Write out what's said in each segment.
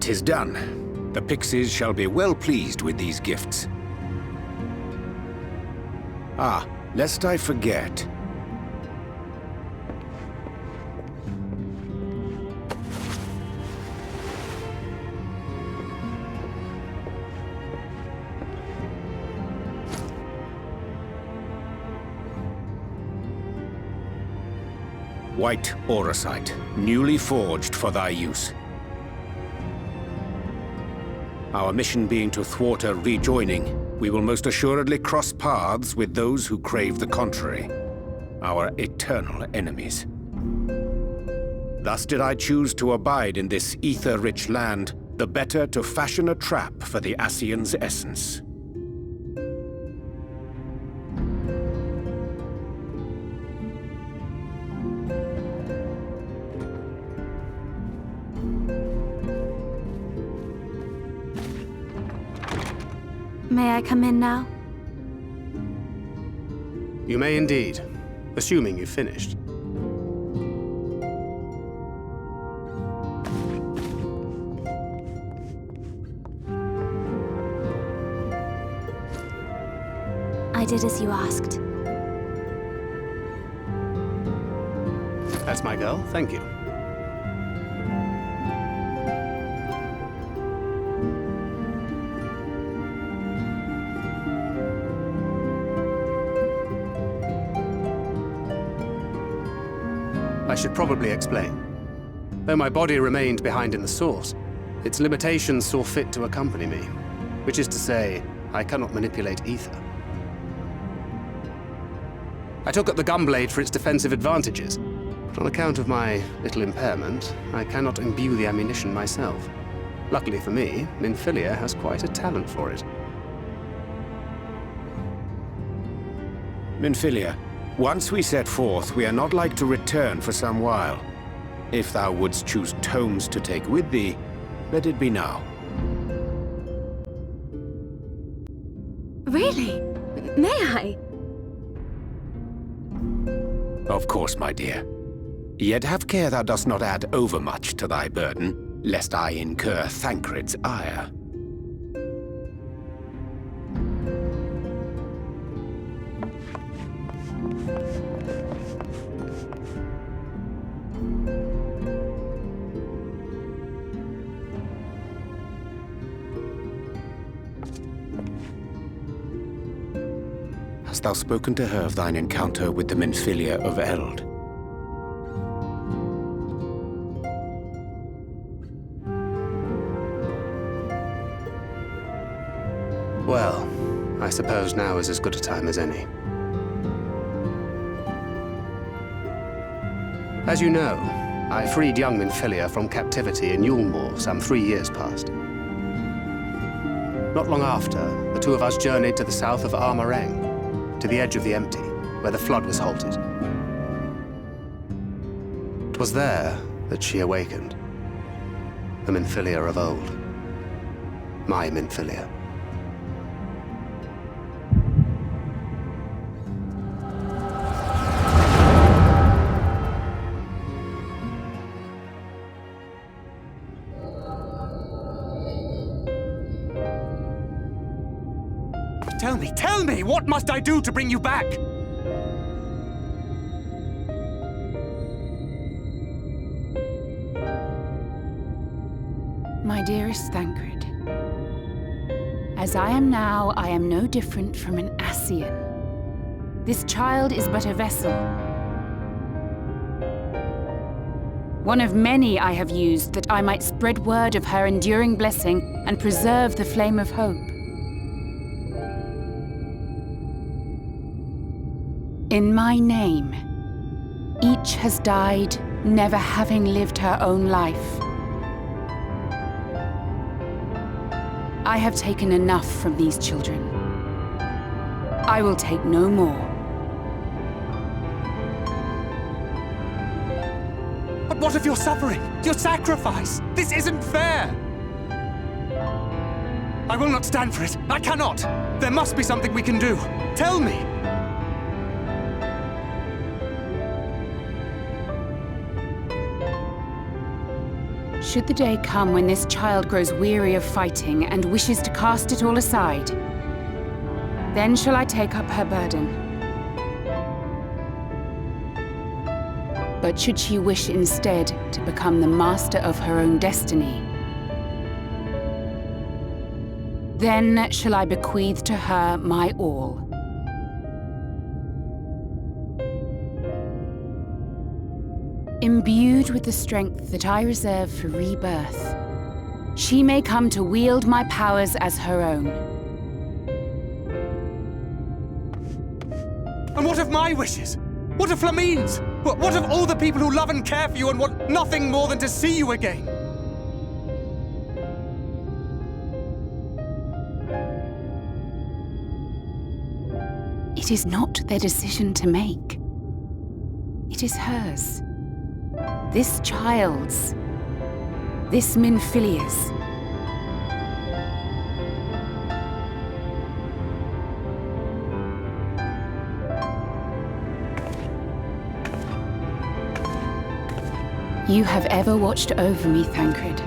'Tis done. The Pixies shall be well pleased with these gifts. Ah, lest I forget. White auracite, newly forged for thy use. Our mission being to thwart a rejoining, we will most assuredly cross paths with those who crave the contrary, our eternal enemies. Thus did I choose to abide in this ether-rich land, the better to fashion a trap for the Ascian's essence. May I come in now? You may indeed, assuming you've finished. I did as you asked. That's my girl, thank you. I should probably explain. Though my body remained behind in the Source, its limitations saw fit to accompany me, which is to say, I cannot manipulate ether. I took up the Gunblade for its defensive advantages, but on account of my little impairment, I cannot imbue the ammunition myself. Luckily for me, Minfilia has quite a talent for it. Minfilia, once we set forth, we are not like to return for some while. If thou wouldst choose tomes to take with thee, let it be now. Really? May I? Of course, my dear. Yet have care thou dost not add overmuch to thy burden, lest I incur Thancred's ire. Hast thou spoken to her of thine encounter with the Minfilia of Eld? Well, I suppose now is as good a time as any. As you know, I freed young Minfilia from captivity in Yulmore some 3 years past. Not long after, the two of us journeyed to the south of Armareng, to the edge of the Empty, where the flood was halted. It was there that she awakened. The Minfilia of old. My Minfilia. Tell me, what must I do to bring you back? My dearest Thancred, as I am now, I am no different from an Ascian. This child is but a vessel. One of many I have used that I might spread word of her enduring blessing and preserve the flame of hope. In my name, each has died, never having lived her own life. I have taken enough from these children. I will take no more. But what of your suffering? Your sacrifice? This isn't fair! I will not stand for it. I cannot! There must be something we can do. Tell me! Should the day come when this child grows weary of fighting and wishes to cast it all aside, then shall I take up her burden. But should she wish instead to become the master of her own destiny, then shall I bequeath to her my all. Imbued with the strength that I reserve for rebirth, she may come to wield my powers as her own. And what of my wishes? What of Flamine's? What of all the people who love and care for you and want nothing more than to see you again? It is not their decision to make. It is hers. This child's. This Minfilia's. You have ever watched over me, Thancred.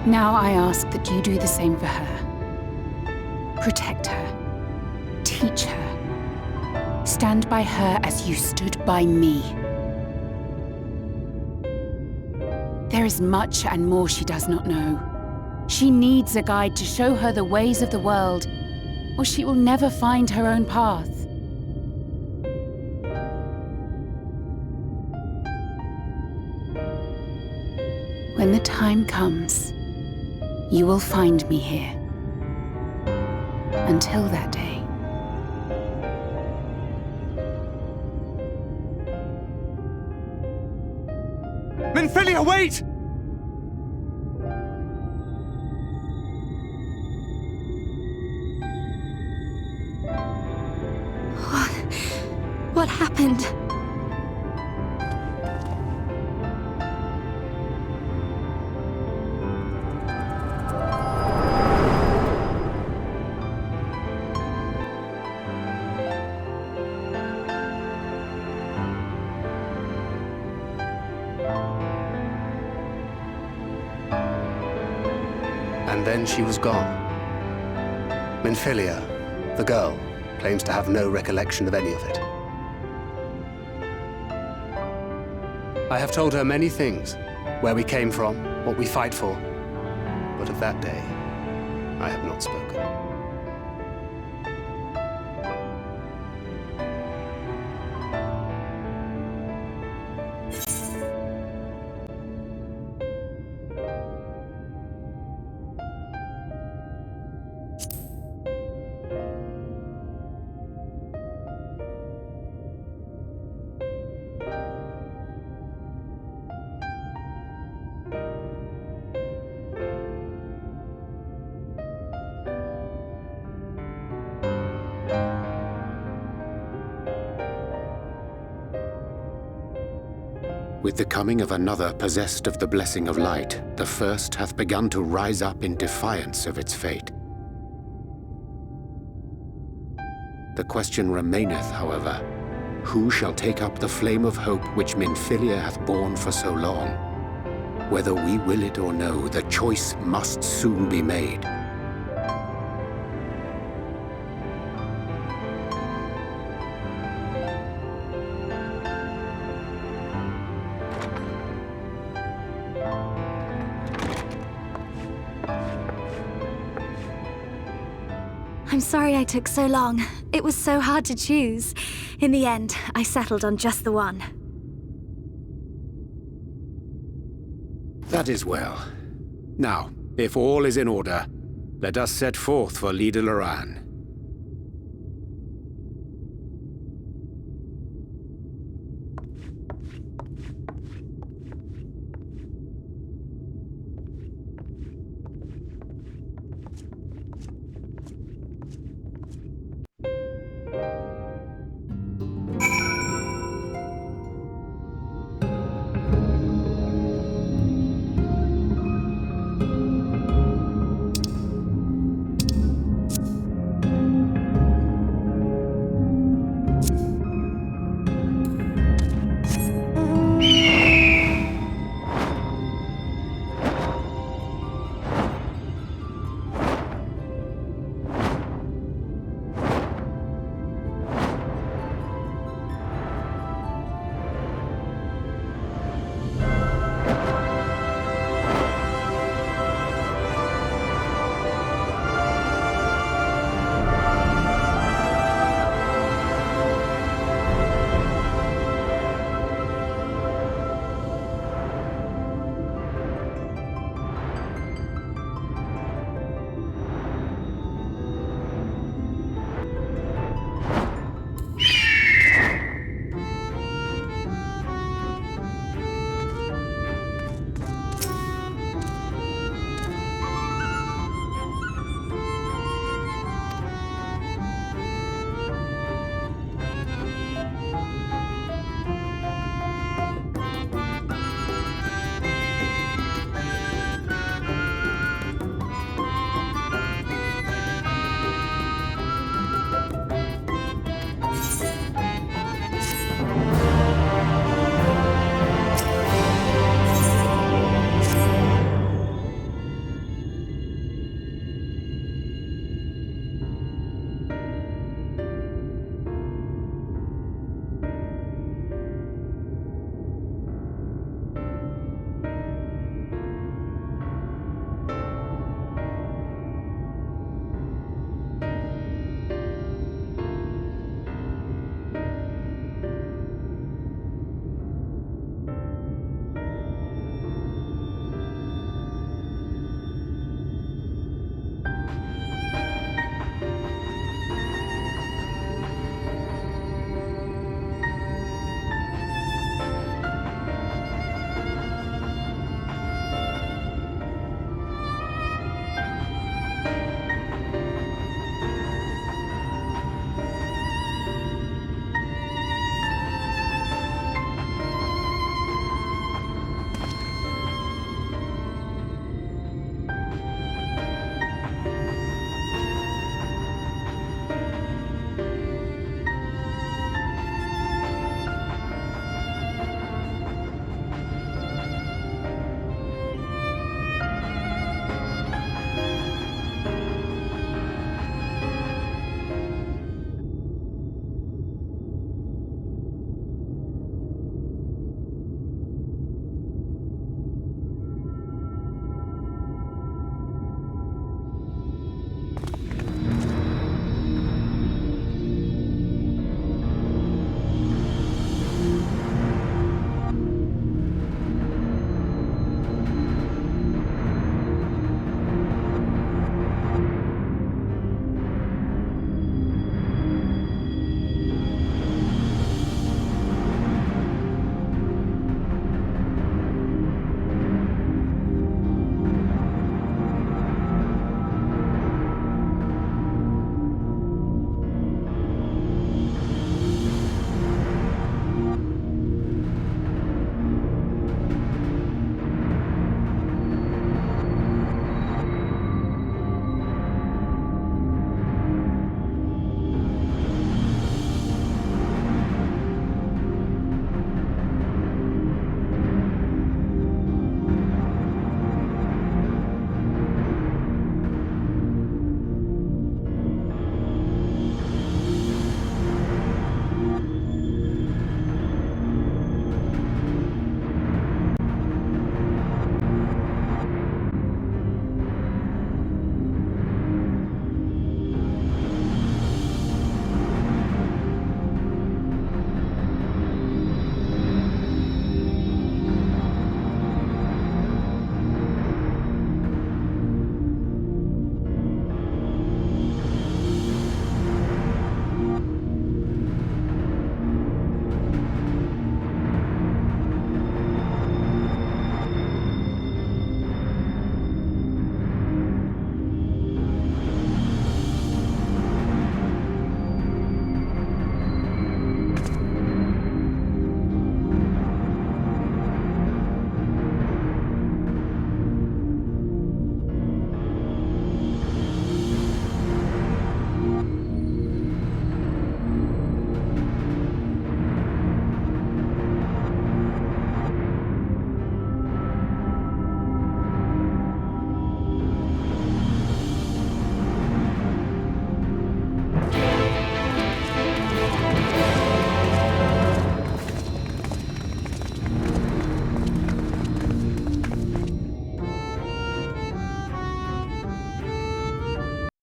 Now I ask that you do the same for her. Protect her. Teach her. Stand by her as you stood by me. There is much and more she does not know. She needs a guide to show her the ways of the world, or she will never find her own path. When the time comes, you will find me here. Until that day. Minfilia, wait! What happened? And then she was gone. Minfilia, the girl, claims to have no recollection of any of it. I have told her many things, where we came from, what we fight for, but of that day, I have not spoken. With the coming of another possessed of the blessing of light, the first hath begun to rise up in defiance of its fate. The question remaineth, however, who shall take up the flame of hope which Minfilia hath borne for so long? Whether we will it or no, the choice must soon be made. I'm sorry I took so long. It was so hard to choose. In the end, I settled on just the one. That is well. Now, if all is in order, let us set forth for Lida Loran.